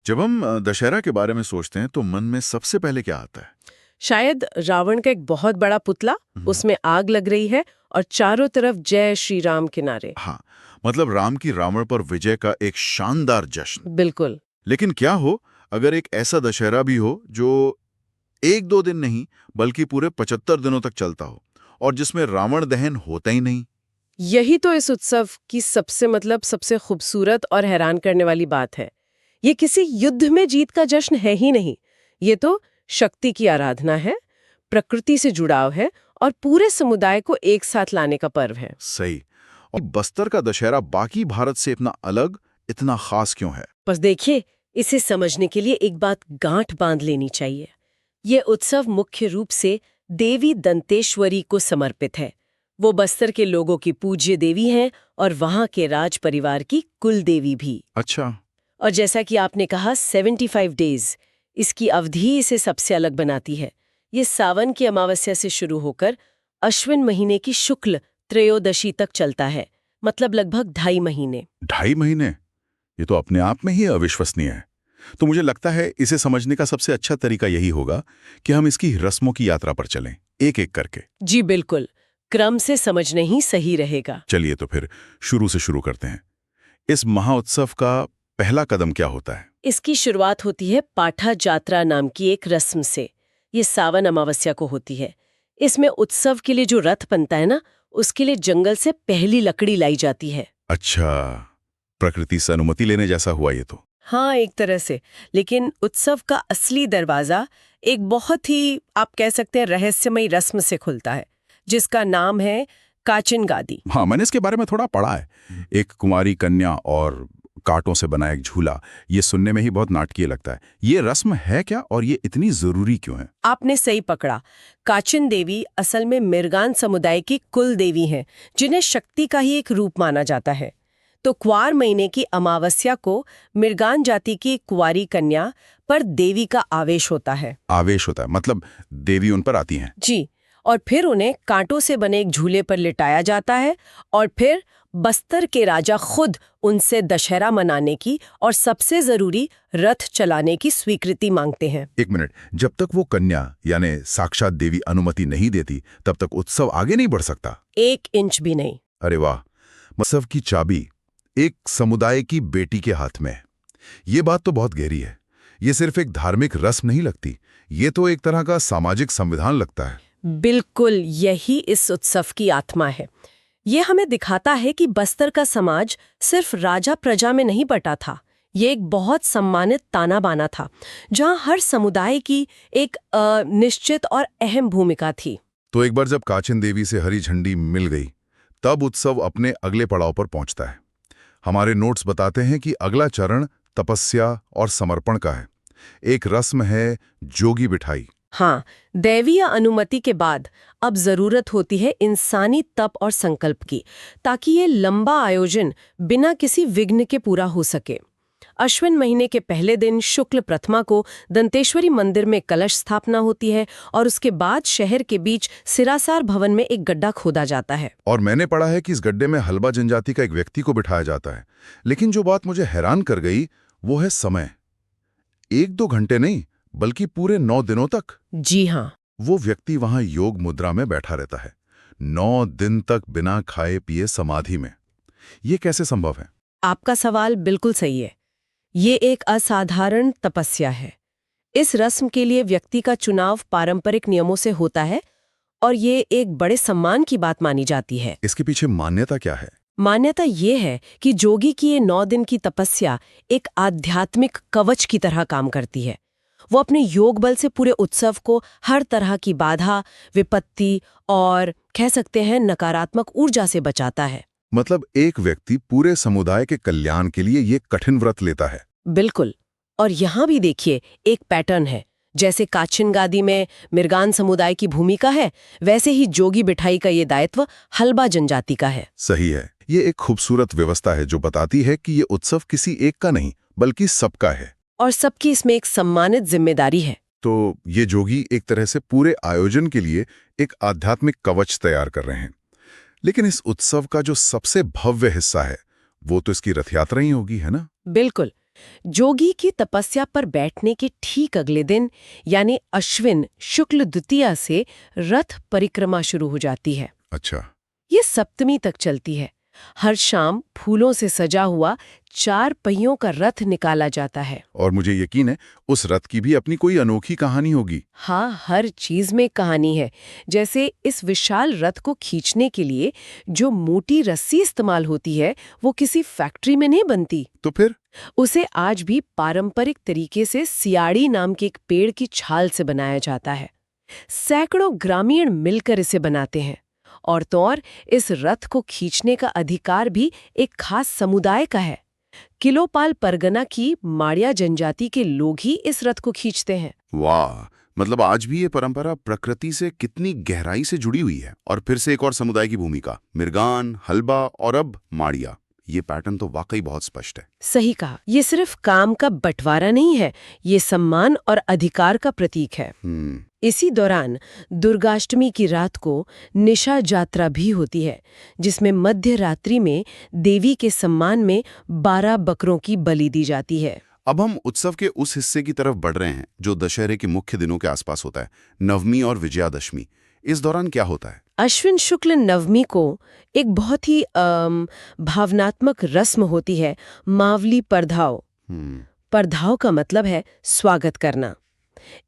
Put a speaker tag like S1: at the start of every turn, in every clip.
S1: जब हम दशहरा के बारे में सोचते हैं तो मन में सबसे पहले क्या आता है?
S2: शायद रावण का एक बहुत बड़ा पुतला, उसमें आग लग रही है और चारों तरफ जय श्री राम के नारे।
S1: हाँ, मतलब राम की रावण पर विजय का एक शानदार जश्न।
S2: बिल्कुल।
S1: लेकिन क्या हो अगर एक ऐसा दशहरा भी हो जो एक दो दिन नहीं बल्कि पूरे 75 दिनों तक चलता हो और जिसमें रावण दहन होता ही नहीं?
S2: यही तो इस उत्सव की सबसे खूबसूरत और हैरान करने वाली बात है। ये किसी युद्ध में जीत का जश्न है ही नहीं। ये तो शक्ति की आराधना है, प्रकृति से जुड़ाव है और पूरे समुदाय को एक साथ लाने का पर्व है।
S1: सही। और बस्तर का दशहरा बाकी भारत से इतना अलग, इतना खास क्यों है?
S2: बस देखिए, इसे समझने के लिए एक बात गांठ बांध लेनी चाहिए। ये उत्सव मुख्य रूप से देवी दंतेश्वरी को समर्पित है। वो बस्तर के लोगों की पूज्य देवी हैं और वहां के राज परिवार की कुल देवी भी।
S1: अच्छा।
S2: और जैसा कि आपने कहा 75 डेज, इसकी अवधि इसे सबसे अलग बनाती है। ये सावन की अमावस्या से शुरू होकर अश्विन महीने की शुक्ल त्रयोदशी तक चलता है, मतलब लगभग 2.5 महीने।
S1: 2.5 महीने? ये तो अपने आप में ही अविश्वसनीय है। तो मुझे लगता है इसे समझने का सबसे अच्छा तरीका यही होगा कि हम इसकी रस्मों की यात्रा पर चलें, एक एक करके।
S2: जी बिल्कुल, क्रम से समझना ही सही रहेगा।
S1: चलिए तो फिर शुरू से शुरू करते हैं। इस महाउत्सव का पहला कदम क्या होता है?
S2: इसकी शुरुआत होती है पाठा जात्रा नाम की एक रस्म से। ये सावन अमावस्या को होती है। इसमें उत्सव के लिए जो रथ बनता है ना, उसके लिए जंगल से पहली लकड़ी लाई जाती है।
S1: अच्छा, प्रकृति से अनुमति लेने जैसा हुआ ये तो।
S2: हाँ, एक तरह से। लेकिन उत्सव का असली दरवाजा एक बहुत ही, आप कह सकते हैं, रहस्यमयी रस्म से खुलता है, जिसका नाम है काचिन गादी।
S1: हाँ, मैंने इसके बारे में थोड़ा पढ़ा है। एक कुंवारी कन्या और कांटों से बना एक झूला, ये सुनने में ही बहुत नाटकीय लगता है। ये रस्म है क्या और ये इतनी जरूरी क्यों है?
S2: आपने सही पकड़ा। काचिन देवी असल में मिर्गान समुदाय की कुल देवी हैं, जिन्हें शक्ति का ही एक रूप माना जाता है। तो क्वार महीने की अमावस्या को मिर्गान जाति की कुंवारी कन्या पर देवी का आवेश होता है।
S1: आवेश होता है मतलब देवी उन पर आती हैं?
S2: जी, और फिर उन्हें कांटों से बने एक झूले पर लिटाया जाता है और फिर बस्तर के राजा खुद उनसे दशहरा मनाने की और सबसे जरूरी रथ चलाने की स्वीकृति मांगते हैं।
S1: एक मिनट, जब तक वो कन्या यानी साक्षात देवी अनुमति नहीं देती तब तक उत्सव आगे नहीं बढ़ सकता?
S2: 1 इंच भी नहीं।
S1: अरे वाह! उत्सव की चाबी एक समुदाय की बेटी के हाथ में है। ये बात तो बहुत गहरी है। ये सिर्फ एक धार्मिक रस्म नहीं लगती, ये तो एक तरह का सामाजिक संविधान लगता है।
S2: बिल्कुल, यही इस उत्सव की आत्मा है। ये हमें दिखाता है कि बस्तर का समाज सिर्फ राजा प्रजा में नहीं बटा था। ये एक बहुत सम्मानित ताना बाना था, जहां हर समुदाय की एक निश्चित और अहम भूमिका थी।
S1: तो एक बार जब काचिन देवी से हरी झंडी मिल गई, तब उत्सव अपने अगले पड़ाव पर पहुंचता है। हमारे नोट्स बताते हैं कि अगला चरण तपस्या और समर्पण का है। एक रस्म है जोगी बिठाई।
S2: हाँ, दैवीय अनुमति के बाद अब जरूरत होती है इंसानी तप और संकल्प की, ताकि ये लंबा आयोजन बिना किसी विघ्न के पूरा हो सके। अश्विन महीने के पहले दिन शुक्ल प्रथमा को दंतेश्वरी मंदिर में कलश स्थापना होती है और उसके बाद शहर के बीच सिरासार भवन में एक गड्ढा खोदा जाता है।
S1: और मैंने पढ़ा है कि इस गड्ढे में हलबा जनजाति का एक व्यक्ति को बिठाया जाता है। लेकिन जो बात मुझे हैरान कर गई वो है समय। 1-2 घंटे नहीं बल्कि पूरे 9 दिनों तक।
S2: जी हाँ,
S1: वो व्यक्ति वहां योग मुद्रा में बैठा रहता है, 9 दिन तक बिना खाए पिए समाधि में। ये कैसे संभव है?
S2: आपका सवाल बिल्कुल सही है। ये एक असाधारण तपस्या है। इस रस्म के लिए व्यक्ति का चुनाव पारंपरिक नियमों से होता है और ये एक बड़े सम्मान की बात मानी जाती है।
S1: इसके पीछे मान्यता क्या है?
S2: मान्यता ये है कि जोगी की ये 9 दिन की तपस्या एक आध्यात्मिक कवच की तरह काम करती है। वो अपने योग बल से पूरे उत्सव को हर तरह की बाधा, विपत्ति और कह सकते हैं नकारात्मक ऊर्जा से बचाता है।
S1: मतलब एक व्यक्ति पूरे समुदाय के कल्याण के लिए ये कठिन व्रत लेता है।
S2: बिल्कुल। और यहाँ भी देखिए एक पैटर्न है। जैसे काचिन गादी में मिर्गान समुदाय की भूमिका है, वैसे ही जोगी बिठाई का ये दायित्व हलबा जनजाति का है।
S1: सही है। ये एक खूबसूरत व्यवस्था है जो बताती है कि ये उत्सव किसी एक का नहीं बल्कि सबका है
S2: और सबकी इसमें एक सम्मानित जिम्मेदारी है।
S1: तो ये जोगी एक तरह से पूरे आयोजन के लिए एक आध्यात्मिक कवच तैयार कर रहे हैं। लेकिन इस उत्सव का जो सबसे भव्य हिस्सा है वो तो इसकी रथ यात्रा ही होगी, है ना?
S2: बिल्कुल। जोगी की तपस्या पर बैठने के ठीक अगले दिन यानी अश्विन शुक्ल द्वितीया से रथ परिक्रमा शुरू हो जाती है।
S1: अच्छा।
S2: ये सप्तमी तक चलती है। हर शाम फूलों से सजा हुआ 4 पहियों का रथ निकाला जाता है।
S1: और मुझे यकीन है उस रथ की भी अपनी कोई अनोखी कहानी होगी।
S2: हाँ, हर चीज में कहानी है। जैसे इस विशाल रथ को खींचने के लिए जो मोटी रस्सी इस्तेमाल होती है वो किसी फैक्ट्री में नहीं बनती।
S1: तो फिर?
S2: उसे आज भी पारंपरिक तरीके से सियाड़ी नाम के एक पेड़ की छाल से बनाया जाता है। सैकड़ों ग्रामीण मिलकर इसे बनाते हैं। और तो और इस रथ को खींचने का अधिकार भी एक खास समुदाय का है। किलोपाल परगना की माड़िया जनजाति के लोग ही इस रथ को खींचते हैं।
S3: वाह, मतलब आज भी ये परंपरा प्रकृति से कितनी गहराई से जुड़ी हुई है। और फिर से एक और समुदाय की भूमिका, मिर्गान, हलबा और अब माड़िया। ये पैटर्न तो वाकई बहुत स्पष्ट है।
S2: सही कहा, ये सिर्फ काम का बंटवारा नहीं है, ये सम्मान और अधिकार का प्रतीक है। इसी दौरान दुर्गाष्टमी की रात को निशा जात्रा भी होती है, जिसमें मध्य रात्रि में देवी के सम्मान में 12 बकरों की बलि दी जाती है।
S3: अब हम उत्सव के उस हिस्से की तरफ बढ़ रहे हैं जो दशहरे के मुख्य दिनों के आसपास होता है, नवमी और विजयादशमी। इस दौरान क्या होता है?
S2: अश्विन शुक्ल नवमी को एक बहुत ही भावनात्मक रस्म होती है, मावली परधाव। परधाव का मतलब है स्वागत करना।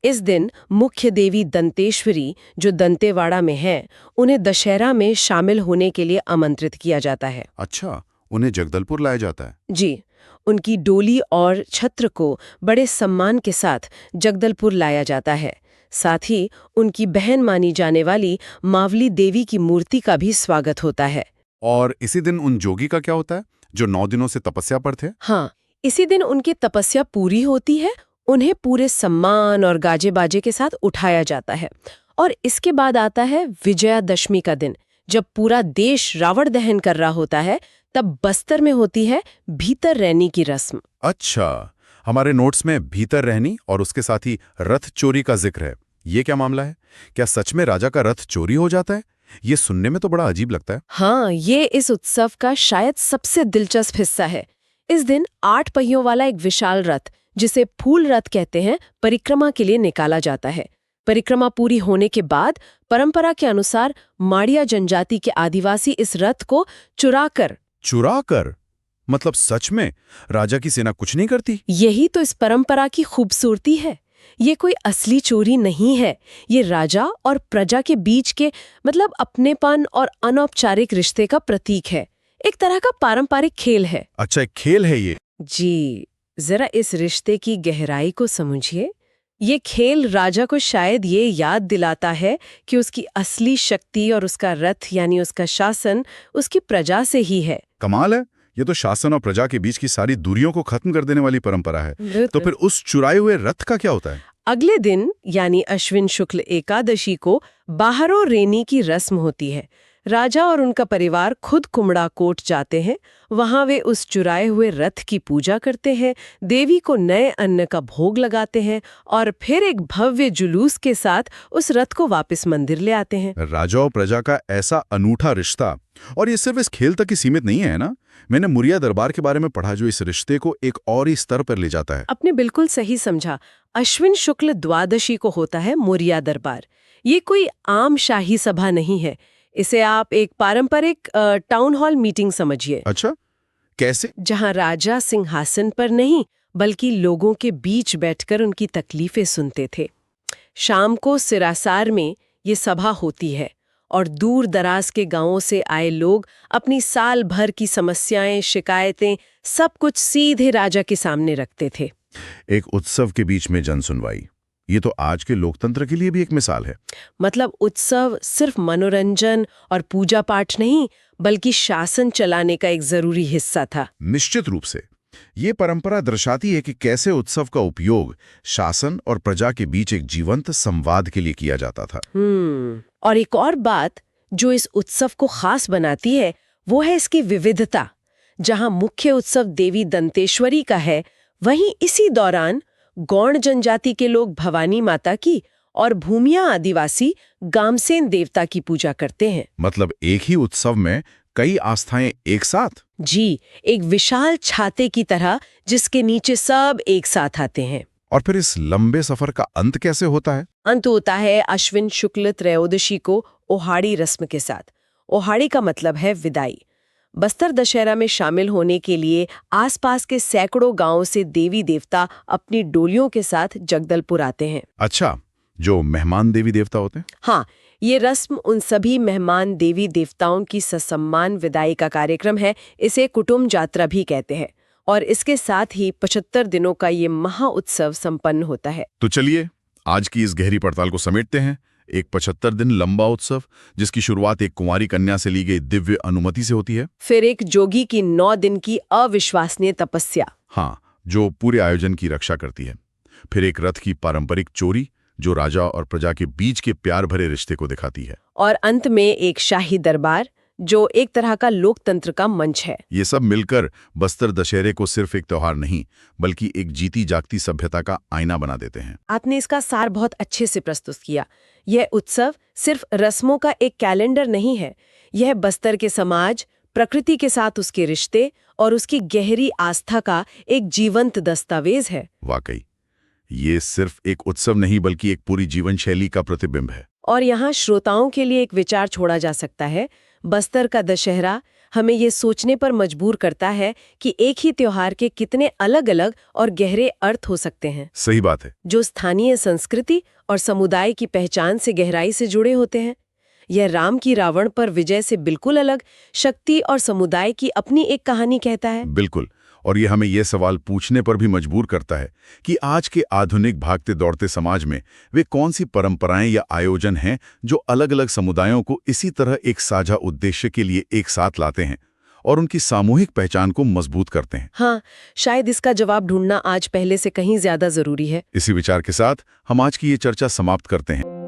S2: इस दिन मुख्य देवी दंतेश्वरी, जो दंतेवाड़ा में है, उन्हें दशहरा में शामिल होने के लिए आमंत्रित किया जाता है।
S3: अच्छा, उन्हें जगदलपुर लाया जाता है?
S2: जी, उनकी डोली और छत्र को बड़े सम्मान के साथ जगदलपुर लाया जाता है। साथ ही उनकी बहन मानी जाने वाली मावली देवी की मूर्ति का भी स्वागत होता है।
S3: और इसी दिन उन जोगी का क्या होता है जो 9 दिनों से तपस्या पर थे?
S2: हाँ, इसी दिन उनकी तपस्या पूरी होती है। उन्हें पूरे सम्मान और गाजे बाजे के साथ उठाया जाता है। और इसके बाद आता है विजयादशमी का दिन, जब पूरा देश रावण दहन कर रहा होता है। तब बस्तर में होती है भीतर रहनी की रस्म।
S3: अच्छा, हमारे नोट्स में भीतर रहनी और उसके साथ ही रथ चोरी का जिक्र है। ये क्या मामला है? क्या सच में राजा का रथ चोरी हो जाता है? ये सुनने में तो बड़ा अजीब लगता है।
S2: हाँ, ये इस उत्सव का शायद सबसे दिलचस्प हिस्सा है। इस दिन 8 पहियों वाला एक विशाल रथ, जिसे फूल रथ कहते हैं, परिक्रमा के लिए निकाला जाता है। परिक्रमा पूरी होने के बाद परंपरा के अनुसार माड़िया जनजाति के आदिवासी इस रथ को
S3: चुराकर? मतलब सच में राजा की सेना कुछ नहीं करती?
S2: यही तो इस परंपरा की खूबसूरती है। ये कोई असली चोरी नहीं है। ये राजा और प्रजा के बीच के मतलब अपनेपन और अनौपचारिक रिश्ते का प्रतीक है। एक तरह का पारंपरिक खेल है।
S3: अच्छा, एक खेल है ये?
S2: जी, जरा इस रिश्ते की गहराई को समझिए। ये खेल राजा को शायद ये याद दिलाता है कि उसकी असली शक्ति और उसका रथ यानी उसका शासन उसकी प्रजा से ही है।
S3: कमाल है, ये तो शासन और प्रजा के बीच की सारी दूरियों को खत्म कर देने वाली परंपरा है। तो फिर उस चुराए हुए रथ का क्या होता है?
S2: अगले दिन यानी अश्विन शुक्ल एकादशी को बाहरों रेनी की रस्म होती है। राजा और उनका परिवार खुद कुमड़ाकोट जाते हैं। वहां वे उस चुराए हुए रथ की पूजा करते हैं, देवी को नए अन्न का भोग लगाते हैं और फिर एक भव्य जुलूस के साथ उस रथ को वापस मंदिर ले आते हैं।
S3: राजा और प्रजा का ऐसा अनूठा रिश्ता। और ये सिर्फ इस खेल तक ही सीमित नहीं है ना? मैंने मुरिया दरबार के बारे में पढ़ा जो इस रिश्ते को एक और ही स्तर पर ले जाता है।
S2: आपने बिल्कुल सही समझा। अश्विन शुक्ल द्वादशी को होता है मुरिया दरबार। ये कोई आम शाही सभा नहीं है। इसे आप एक पारंपरिक टाउन हॉल मीटिंग समझिए।
S3: अच्छा, कैसे?
S2: जहां राजा सिंहासन पर नहीं बल्कि लोगों के बीच बैठकर उनकी तकलीफें सुनते थे। शाम को सिरासार में ये सभा होती है और दूर दराज के गांवों से आए लोग अपनी साल भर की समस्याएं, शिकायतें, सब कुछ सीधे राजा के सामने रखते थे।
S3: एक उत्सव के बीच में जनसुनवाई, ये तो आज के लोकतंत्र के लिए भी एक मिसाल है।
S2: मतलब उत्सव सिर्फ मनोरंजन और पूजा पाठ नहीं बल्कि शासन चलाने का एक जरूरी हिस्सा था।
S3: निश्चित रूप से ये परंपरा दर्शाती है कि कैसे उत्सव का उपयोग शासन और प्रजा के बीच एक जीवंत संवाद के लिए किया जाता था।
S2: और एक और बात जो इस उत्सव को खास बनाती है वो है इसकी विविधता। जहां मुख्य उत्सव देवी दंतेश्वरी का है, वहीं इसी दौरान गौड़ जनजाति के लोग भवानी माता की और भूमिया आदिवासी गामसेन देवता की पूजा करते हैं।
S3: मतलब एक ही उत्सव में कई आस्थाएं एक साथ?
S2: जी, एक विशाल छाते की तरह जिसके नीचे सब एक साथ आते हैं।
S1: और फिर इस लंबे सफर का अंत कैसे होता है?
S2: अंत होता है अश्विन शुक्ल त्रयोदशी को ओहाड़ी रस्म के साथ। ओहाड़ी का मतलब है विदाई। बस्तर दशहरा में शामिल होने के लिए आसपास के सैकड़ों गांवों से देवी देवता अपनी डोलियों के साथ जगदलपुर आते हैं।
S1: अच्छा, जो मेहमान देवी देवता होते हैं?
S2: हाँ, ये रस्म उन सभी मेहमान देवी देवताओं की ससम्मान विदाई का कार्यक्रम है। इसे कुटुंब यात्रा भी कहते हैं और इसके साथ ही 75 दिनों का ये महाउत्सव संपन्न होता है।
S1: तो चलिए आज की इस गहरी पड़ताल को समेटते हैं। एक 75 दिन लंबा उत्सव जिसकी शुरुआत एक कुंवारी कन्या से ली गई दिव्य अनुमति से होती है।
S2: फिर एक जोगी की 9 दिन की अविश्वसनीय तपस्या।
S1: हाँ, जो पूरे आयोजन की रक्षा करती है। फिर एक रथ की पारंपरिक चोरी जो राजा और प्रजा के बीच के प्यार भरे रिश्ते को दिखाती है।
S2: और अंत में एक शाही दरबार जो एक तरह का लोकतंत्र का मंच है।
S1: ये सब मिलकर बस्तर दशहरे को सिर्फ एक त्योहार नहीं बल्कि एक जीती जागती सभ्यता का आईना बना देते हैं।
S2: आपने इसका सार बहुत अच्छे से प्रस्तुत किया। यह उत्सव सिर्फ रस्मों का एक कैलेंडर नहीं है, यह बस्तर के समाज, प्रकृति के साथ उसके रिश्ते और उसकी गहरी आस्था का एक जीवंत दस्तावेज है।
S1: वाकई ये सिर्फ एक उत्सव नहीं बल्कि एक पूरी जीवन शैली का प्रतिबिंब है।
S2: और यहाँ श्रोताओं के लिए एक विचार छोड़ा जा सकता है। बस्तर का दशहरा हमें ये सोचने पर मजबूर करता है कि एक ही त्योहार के कितने अलग-अलग और गहरे अर्थ हो सकते हैं।
S1: सही बात है।
S2: जो स्थानीय संस्कृति और समुदाय की पहचान से गहराई से जुड़े होते हैं। यह राम की रावण पर विजय से बिल्कुल अलग शक्ति और समुदाय की अपनी एक कहानी कहता है।
S1: बिल्कुल। और ये हमें ये सवाल पूछने पर भी मजबूर करता है कि आज के आधुनिक भागते दौड़ते समाज में वे कौन सी परंपराएं या आयोजन हैं जो अलग अलग समुदायों को इसी तरह एक साझा उद्देश्य के लिए एक साथ लाते हैं और उनकी सामूहिक पहचान को मजबूत करते हैं।
S2: हाँ, शायद इसका जवाब ढूंढना आज पहले से कहीं ज्यादा जरूरी है।
S1: इसी विचार के साथ हम आज की ये चर्चा समाप्त करते हैं।